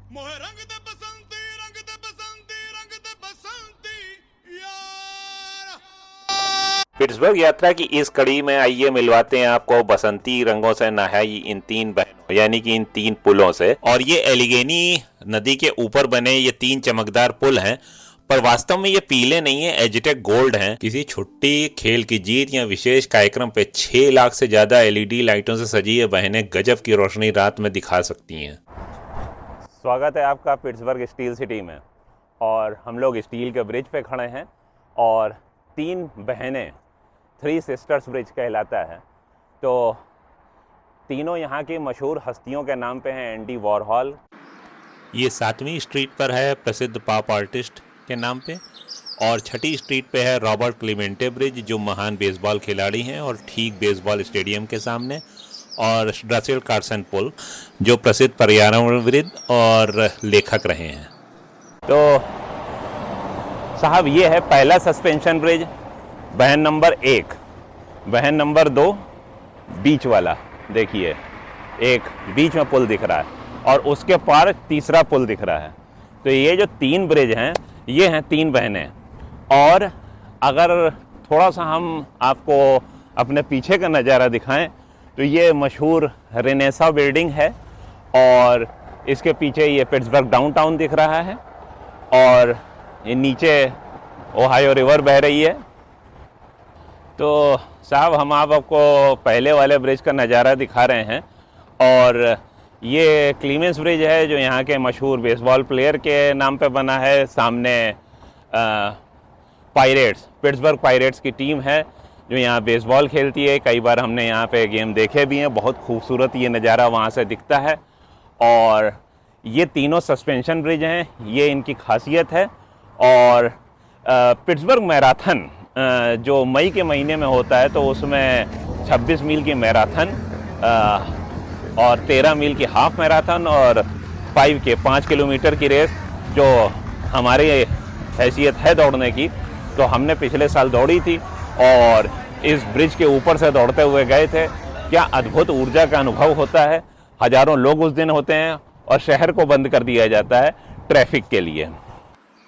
मोहे रंग दे बसंती, रंग दे बसंती, रंग दे बसंती यार। पिट्सबर्ग यात्रा की इस कड़ी में आइए मिलवाते हैं आपको बसंती रंगों से नहाई इन तीन बहनों यानी कि इन तीन पुलों से। और ये एलिगेनी नदी के ऊपर बने ये तीन चमकदार पुल हैं, पर वास्तव में ये पीले नहीं है, एजिटेक गोल्ड हैं। किसी छुट्टी, खेल की जीत या विशेष कार्यक्रम पे 6 लाख से ज्यादा एलईडी लाइटों से सजी ये बहनें गजब की रोशनी रात में दिखा सकती हैं। स्वागत है आपका पिट्सबर्ग स्टील सिटी में, और हम लोग स्टील के ब्रिज पे खड़े हैं और तीन बहनें, 3 सिस्टर्स ब्रिज कहलाता है। तो तीनों यहाँ की मशहूर हस्तियों के नाम पे हैं। एंडी वॉरहॉल, ये 7वीं स्ट्रीट पर है प्रसिद्ध पॉप आर्टिस्ट के नाम पे, और 6ठी स्ट्रीट पे है रॉबर्ट क्लीमेंटे ब्रिज जो महान बेसबॉल खिलाड़ी हैं और ठीक बेसबॉल स्टेडियम के सामने, और रसेल कार्सन पुल जो प्रसिद्ध पर्यावरणविद और लेखक रहे हैं। तो साहब ये है पहला सस्पेंशन ब्रिज, बहन नंबर 1। बहन नंबर 2 बीच वाला, देखिए एक बीच में पुल दिख रहा है और उसके पार तीसरा पुल दिख रहा है। तो ये जो 3 ब्रिज हैं ये हैं 3 बहनें। और अगर थोड़ा सा हम आपको अपने पीछे का नज़ारा दिखाएं तो ये मशहूर रेनेसा बिल्डिंग है और इसके पीछे ये पिट्सबर्ग डाउनटाउन दिख रहा है, और ये नीचे ओहायो रिवर बह रही है। तो साहब हम आपको पहले वाले ब्रिज का नज़ारा दिखा रहे हैं, और ये क्लीमेंस ब्रिज है जो यहाँ के मशहूर बेसबॉल प्लेयर के नाम पे बना है। सामने पायरेट्स, पिट्सबर्ग पायरेट्स की टीम है जो यहाँ बेसबॉल खेलती है। कई बार हमने यहाँ पे गेम देखे भी हैं, बहुत खूबसूरत ये नज़ारा वहाँ से दिखता है। और ये तीनों सस्पेंशन ब्रिज हैं, ये इनकी खासियत है। और पिट्सबर्ग मैराथन जो मई के महीने में होता है तो उसमें 26 मील की मैराथन और 13 मील की हाफ मैराथन और 5 किलोमीटर की रेस जो हमारी हैसियत है दौड़ने की, तो हमने पिछले साल दौड़ी थी और इस ब्रिज के ऊपर से दौड़ते हुए गए थे। क्या अद्भुत ऊर्जा का अनुभव होता है। हजारों लोग उस दिन होते हैं और शहर को बंद कर दिया जाता है ट्रैफिक के लिए।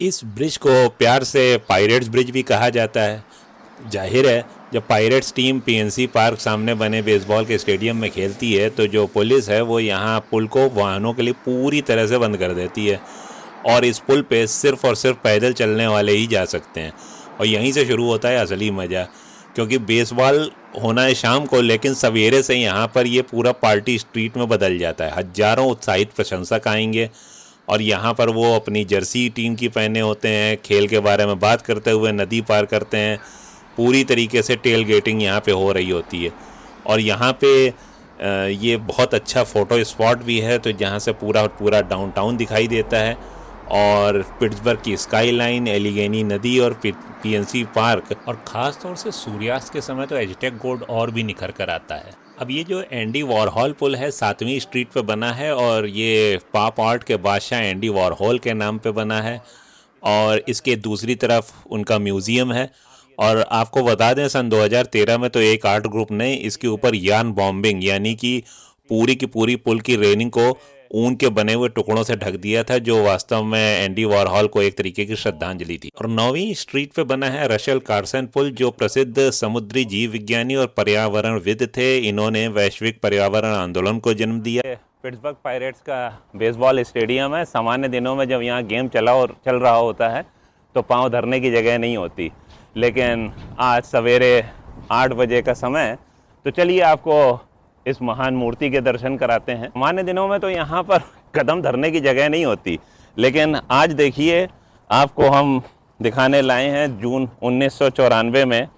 इस ब्रिज को प्यार से पायरेट्स ब्रिज भी कहा जाता है। जाहिर है जब पायरेट्स टीम पीएनसी पार्क सामने बने बेसबॉल के स्टेडियम में खेलती है तो जो पुलिस है वो यहाँ पुल को वाहनों के लिए पूरी तरह से बंद कर देती है, और इस पुल पे सिर्फ और सिर्फ पैदल चलने वाले ही जा सकते हैं। और यहीं से शुरू होता है असली मज़ा, क्योंकि बेसबॉल होना है शाम को, लेकिन सवेरे से यहाँ पर ये पूरा पार्टी स्ट्रीट में बदल जाता है। हजारों उत्साहित प्रशंसक आएंगे और यहाँ पर वो अपनी जर्सी टीम की पहने होते हैं, खेल के बारे में बात करते हुए नदी पार करते हैं। पूरी तरीके से टेल गेटिंग यहाँ पे हो रही होती है, और यहाँ पे ये बहुत अच्छा फ़ोटो स्पॉट भी है, तो जहाँ से पूरा डाउनटाउन दिखाई देता है, और पिट्सबर्ग की स्काईलाइन, एलिगेनी नदी और पीएनसी पार्क, और ख़ास तौर से सूर्यास्त के समय तो एजिटेक गोल्ड और भी निखर कर आता है। अब ये जो एंडी वॉरहॉल पुल है 7वीं स्ट्रीट पे बना है, और ये पॉप आर्ट के बादशाह एंडी वॉरहॉल के नाम पे बना है, और इसके दूसरी तरफ उनका म्यूज़ियम है। और आपको बता दें सन 2013 में तो एक आर्ट ग्रुप ने इसके ऊपर यान बॉम्बिंग यानी कि पूरी की पूरी पुल की रेलिंग को ऊन के बने हुए टुकड़ों से ढक दिया था, जो वास्तव में एंडी वॉरहॉल को एक तरीके की श्रद्धांजलि थी। और 9वीं स्ट्रीट पे बना है रसेल कार्सन पुल जो प्रसिद्ध समुद्री जीव विज्ञानी और पर्यावरणविद थे। इन्होंने वैश्विक पर्यावरण आंदोलन को जन्म दिया। पिट्सबर्ग पायरेट्स का बेसबॉल स्टेडियम है। सामान्य दिनों में जब यहाँ गेम चल रहा होता है तो पाँव धरने की जगह नहीं होती, लेकिन आज सवेरे 8 बजे का समय, तो चलिए आपको इस महान मूर्ति के दर्शन कराते हैं। सामान्य दिनों में तो यहाँ पर कदम धरने की जगह नहीं होती, लेकिन आज देखिए आपको हम दिखाने लाए हैं जून 1994 में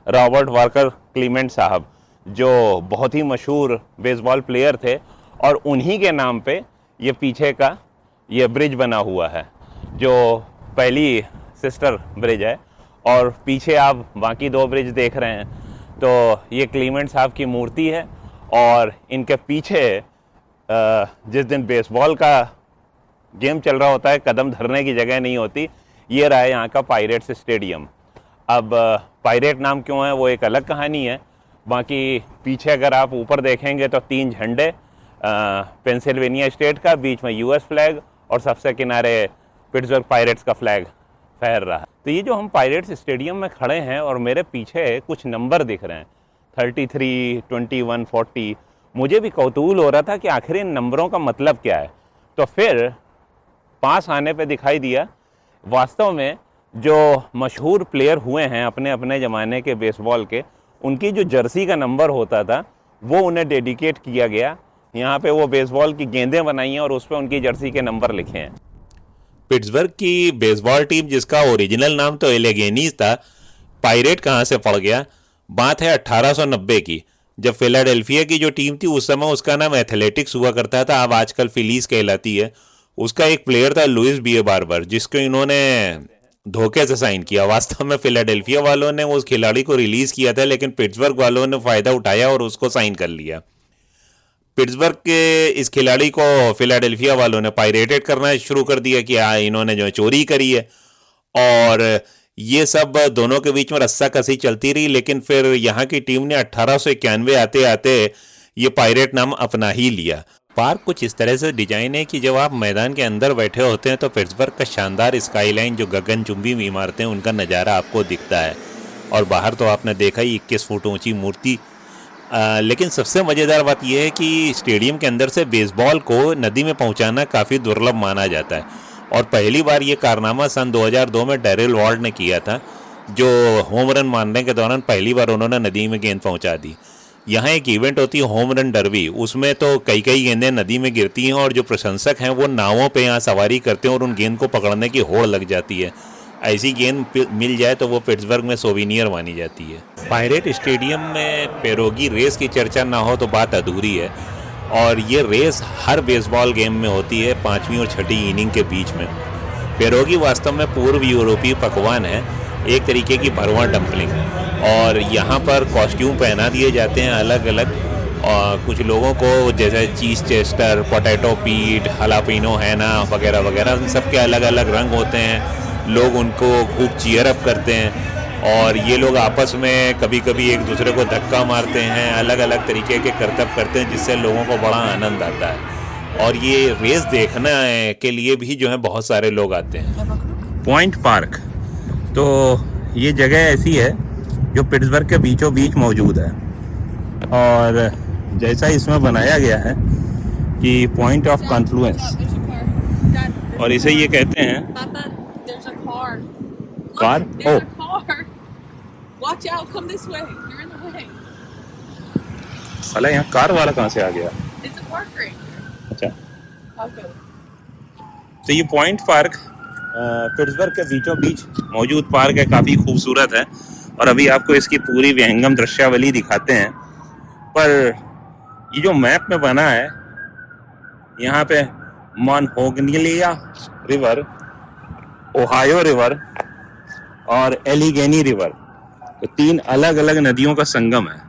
रॉबर्ट वाकर क्लीमेंट साहब, जो बहुत ही मशहूर बेसबॉल प्लेयर थे, और उन्हीं के नाम पे ये पीछे का ये ब्रिज बना हुआ है जो पहली सिस्टर ब्रिज है, और पीछे आप बाकी 2 ब्रिज देख रहे हैं। तो ये क्लीमेंट साहब की मूर्ति है, और इनके पीछे जिस दिन बेसबॉल का गेम चल रहा होता है कदम धरने की जगह नहीं होती। ये रहा है यहाँ का पायरेट्स स्टेडियम। अब पायरेट नाम क्यों है वो एक अलग कहानी है। बाकी पीछे अगर आप ऊपर देखेंगे तो 3 झंडे पेंसिल्वेनिया स्टेट का, बीच में यूएस फ्लैग और सबसे किनारे पिट्सबर्ग पायरेट्स का फ्लैग फहर रहा है। तो ये जो हम पायरेट्स स्टेडियम में खड़े हैं और मेरे पीछे कुछ नंबर दिख रहे हैं 33, 21, 40। मुझे भी कौतूहल हो रहा था कि आखिर इन नंबरों का मतलब क्या है। तो फिर पास आने पे दिखाई दिया वास्तव में जो मशहूर प्लेयर हुए हैं अपने अपने ज़माने के बेसबॉल के, उनकी जो जर्सी का नंबर होता था वो उन्हें डेडिकेट किया गया। यहाँ पे वो बेसबॉल की गेंदें बनाई हैं और उस पर उनकी जर्सी के नंबर लिखे हैं। पिट्सबर्ग की बेसबॉल टीम, जिसका ओरिजिनल नाम तो एलेगेनीज था, पायरेट कहाँ से पड़ गया? बात है 1890 की, जब फिलाडेल्फिया की जो टीम थी उस समय उसका नाम एथलेटिक्स हुआ करता था, अब आजकल फिलीज कहलाती है। उसका एक प्लेयर था लुइस बी ए बार्बर, जिसको इन्होंने धोखे से साइन किया। वास्तव में फिलाडेल्फिया वालों ने उस खिलाड़ी को रिलीज किया था, लेकिन पिट्सबर्ग वालों ने फायदा उठाया और उसको साइन कर लिया। पिट्सबर्ग के इस खिलाड़ी को फिलाडेल्फिया वालों ने पायरेटेड करना शुरू कर दिया कि इन्होंने जो चोरी करी है, और ये सब दोनों के बीच में रस्सा कसी चलती रही। लेकिन फिर यहाँ की टीम ने 1891 आते आते ये पायरेट नाम अपना ही लिया। पार्क कुछ इस तरह से डिजाइन है कि जब आप मैदान के अंदर बैठे होते हैं तो पिट्सबर्ग का शानदार स्काईलाइन, जो गगनचुंबी इमारतें, उनका नज़ारा आपको दिखता है। और बाहर तो आपने देखा ही 21 फुट ऊंची मूर्ति। लेकिन सबसे मज़ेदार बात यह है कि स्टेडियम के अंदर से बेसबॉल को नदी में पहुंचाना काफ़ी दुर्लभ माना जाता है। और पहली बार ये कारनामा सन 2002 में डैरिल वॉर्ड ने किया था, जो होम रन मारने के दौरान पहली बार उन्होंने नदी में गेंद पहुंचा दी। यहाँ एक इवेंट होती है होम रन डर्बी, उसमें तो कई गेंदें नदी में गिरती हैं और जो प्रशंसक हैं वो नावों पे यहाँ सवारी करते हैं और उन गेंद को पकड़ने की होड़ लग जाती है। ऐसी गेंद मिल जाए तो वो पिट्सबर्ग में सोविनियर मानी जाती है। पायरेट स्टेडियम में पेरोगी रेस की चर्चा ना हो तो बात अधूरी है, और ये रेस हर बेसबॉल गेम में होती है 5वीं और 6ठी इनिंग के बीच में। पेरोगी वास्तव में पूर्व यूरोपीय पकवान है, एक तरीके की भरवा डम्पलिंग, और यहाँ पर कॉस्ट्यूम पहना दिए जाते हैं अलग अलग। और कुछ लोगों को जैसे चीज़ चेस्टर, पोटैटो पीट, हलापिनो हैना वगैरह वगैरह, सबके अलग अलग रंग होते हैं। लोग उनको खूब चीयर अप करते हैं और ये लोग आपस में कभी कभी एक दूसरे को धक्का मारते हैं, अलग अलग तरीके के करतब करते हैं, जिससे लोगों को बड़ा आनंद आता है। और ये रेस देखने के लिए भी जो है बहुत सारे लोग आते हैं। पॉइंट पार्क, तो ये जगह ऐसी है जो पिट्सबर्ग के बीचों बीच मौजूद है, और जैसा इसमें बनाया गया है कि पॉइंट ऑफ कॉन्फ्लुएंस, और इसे ये कहते हैं car. Watch out, come this way. You're in the way. साला यहाँ कार वाला कहाँ से आ गया? It's a park ranger. अच्छा, Okay. तो ये पॉइंट पार्क पिट्सबर्ग के बीचों बीच मौजूद पार्क है, काफ़ी खूबसूरत है। और अभी आपको इसकी पूरी विहंगम दृश्यावली दिखाते हैं। पर ये जो मैप में बना है, यहाँ पे मॉनहोगनिया रिवर, ओहायो रिवर और एलिगेनी रिवर, तो 3 अलग अलग नदियों का संगम है।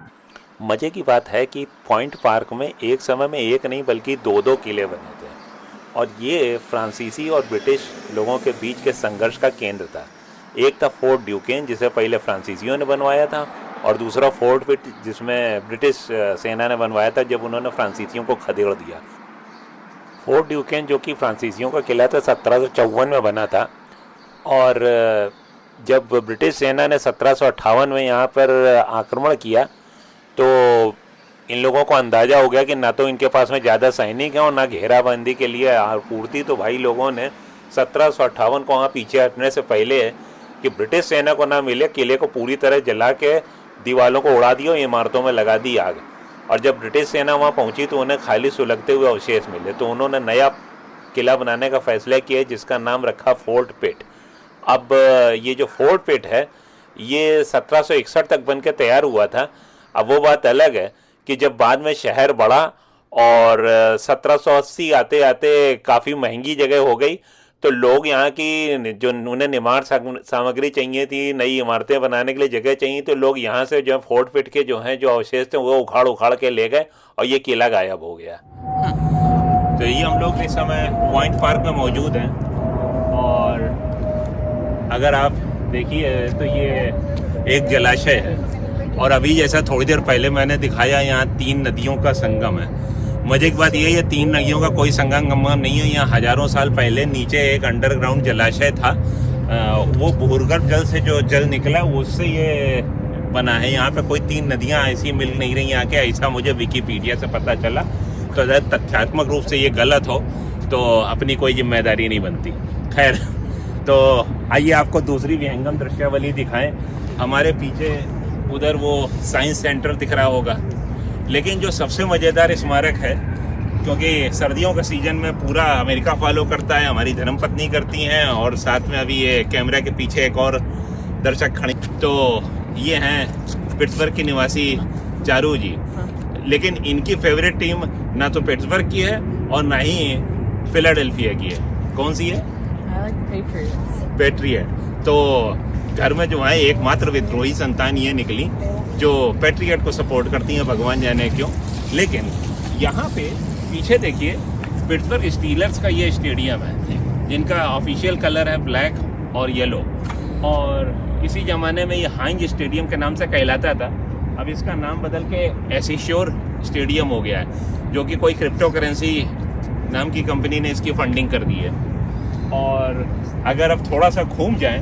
मज़े की बात है कि पॉइंट पार्क में एक समय में एक नहीं बल्कि 2-2 किले बने थे, और ये फ्रांसीसी और ब्रिटिश लोगों के बीच के संघर्ष का केंद्र था। एक था फोर्ट ड्यूकेन, जिसे पहले फ्रांसीसियों ने बनवाया था, और दूसरा फोर्ट पिट, जिसमें ब्रिटिश सेना ने बनवाया था जब उन्होंने फ्रांसीसियों को खदेड़ दिया। फोर्ट ड्यूकेन, जो कि फ्रांसीसियों का किला था, 1754 में बना था, और जब ब्रिटिश सेना ने 1758 में यहाँ पर आक्रमण किया तो इन लोगों को अंदाज़ा हो गया कि ना तो इनके पास में ज़्यादा सैनिक हैं और ना घेराबंदी के लिए पूर्ति। तो भाई लोगों ने 1758 को वहाँ पीछे हटने से पहले कि ब्रिटिश सेना को ना मिले, किले को पूरी तरह जला के दीवारों को उड़ा दिया और इमारतों में लगा दी आग। और जब ब्रिटिश सेना वहाँ पहुँची तो उन्हें खाली सुलगते हुए अवशेष मिले, तो उन्होंने नया किला बनाने का फैसला किया, जिसका नाम रखा फोर्ट पिट। अब ये जो फोर्ट पिट है ये 1761 तक बन के तैयार हुआ था। अब वो बात अलग है कि जब बाद में शहर बढ़ा और 1780 आते आते काफ़ी महंगी जगह हो गई, तो लोग यहाँ की जो उन्हें निर्माण सामग्री चाहिए थी, नई इमारतें बनाने के लिए जगह चाहिए, तो लोग यहाँ से जो फोर्ट पिट के जो हैं जो अवशेष थे वो उखाड़ के ले गए और ये किला गायब हो गया। तो ये हम लोग इस समय पॉइंट पार्क में मौजूद हैं, और अगर आप देखिए तो ये एक जलाशय है, और अभी जैसा थोड़ी देर पहले मैंने दिखाया यहाँ 3 नदियों का संगम है। मजे की बात ये है, ये 3 नदियों का कोई संगम नहीं है। यहाँ हजारों साल पहले नीचे एक अंडरग्राउंड जलाशय था, वो भूगर्भ जल से जो जल निकला उससे ये बना है। यहाँ पे कोई 3 नदियाँ ऐसी मिल नहीं रही यहाँ के, ऐसा मुझे विकीपीडिया से पता चला। तो अगर तथ्यात्मक रूप से ये गलत हो तो अपनी कोई जिम्मेदारी नहीं बनती। खैर, तो आइए आपको दूसरी विहंगम दृश्यावली दिखाएं। हमारे पीछे उधर वो साइंस सेंटर दिख रहा होगा, लेकिन जो सबसे मज़ेदार स्मारक है, क्योंकि सर्दियों का सीज़न में पूरा अमेरिका फॉलो करता है, हमारी धर्मपत्नी करती हैं, और साथ में अभी ये कैमरा के पीछे एक और दर्शक खड़े, तो ये हैं पिट्सबर्ग के निवासी चारू जी। लेकिन इनकी फेवरेट टीम ना तो पिट्सबर्ग की है और ना ही फिलाडेल्फिया की है। कौन सी है? I like the Patriots. Patriot. तो घर में जो है एकमात्र विद्रोही संतान ये निकली जो पेट्रियट को सपोर्ट करती हैं, भगवान जाने क्यों। लेकिन यहाँ पे पीछे देखिए, पिट्सबर्ग स्टीलर्स का ये स्टेडियम है, जिनका ऑफिशियल कलर है ब्लैक और येलो, और किसी ज़माने में ये हाइंज स्टेडियम के नाम से कहलाता था। अब इसका नाम बदल के एसिश्योर स्टेडियम हो गया है, जो कि कोई क्रिप्टो करेंसी नाम की कंपनी ने इसकी फंडिंग कर दी है। और अगर अब थोड़ा सा घूम जाएं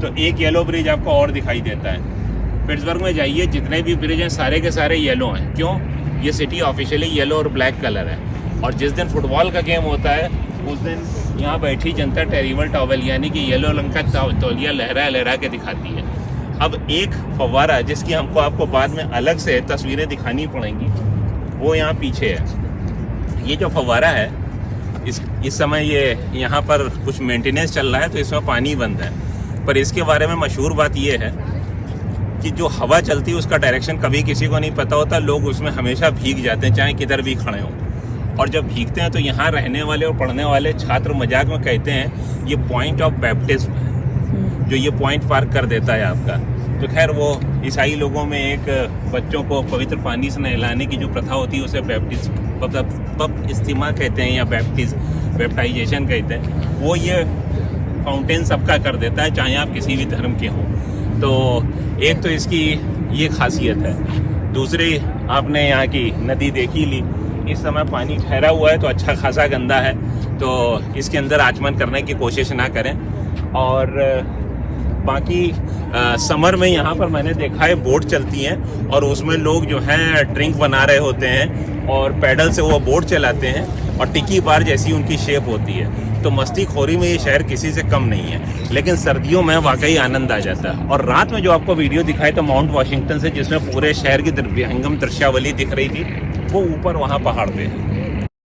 तो एक येलो ब्रिज आपको और दिखाई देता है। पिट्सबर्ग में जाइए, जितने भी ब्रिज हैं सारे के सारे येलो हैं। क्यों? ये सिटी ऑफिशियली येलो और ब्लैक कलर है। और जिस दिन फुटबॉल का गेम होता है उस दिन यहाँ बैठी जनता टेरिबल टॉवल यानी कि येलो रंग का तौलिया लहरा लहरा के दिखाती है। अब एक फव्वारा जिसकी हमको आपको बाद में अलग से तस्वीरें दिखानी पड़ेंगी, वो यहाँ पीछे है। ये जो फव्वारा है, इस समय ये यहाँ पर कुछ मेंटेनेंस चल रहा है तो इसमें पानी बंद है। पर इसके बारे में मशहूर बात ये है कि जो हवा चलती है उसका डायरेक्शन कभी किसी को नहीं पता होता। लोग उसमें हमेशा भीग जाते हैं, चाहे किधर भी खड़े हों। और जब भीगते हैं तो यहाँ रहने वाले और पढ़ने वाले छात्र मजाक में कहते हैं ये पॉइंट ऑफ बैप्टिज्म है, जो ये पॉइंट पार कर देता है आपका। तो खैर, वो ईसाई लोगों में एक बच्चों को पवित्र पानी से नहलाने की जो प्रथा होती है उसे बपतिस्मा कहते हैं या बैप्टाइजेशन कहते हैं। वो ये फाउंटेन सबका कर देता है, चाहे आप किसी भी धर्म के हों। तो एक तो इसकी ये खासियत है। दूसरी, आपने यहाँ की नदी देखी ली, इस समय पानी ठहरा हुआ है तो अच्छा खासा गंदा है, तो इसके अंदर आचमन करने की कोशिश ना करें। और बाकी समर में यहाँ पर मैंने देखा है बोट चलती हैं और उसमें लोग जो हैं ड्रिंक बना रहे होते हैं और पैडल से वो बोट चलाते हैं और टिक्की बार जैसी उनकी शेप होती है। तो मस्ती खोरी में ये शहर किसी से कम नहीं है, लेकिन सर्दियों में वाकई आनंद आ जाता है। और रात में जो आपको वीडियो दिखाई तो माउंट वाशिंगटन से, जिसमें पूरे शहर की विहंगम दृश्यावली दिख रही थी, वो ऊपर वहाँ पहाड़ पे है।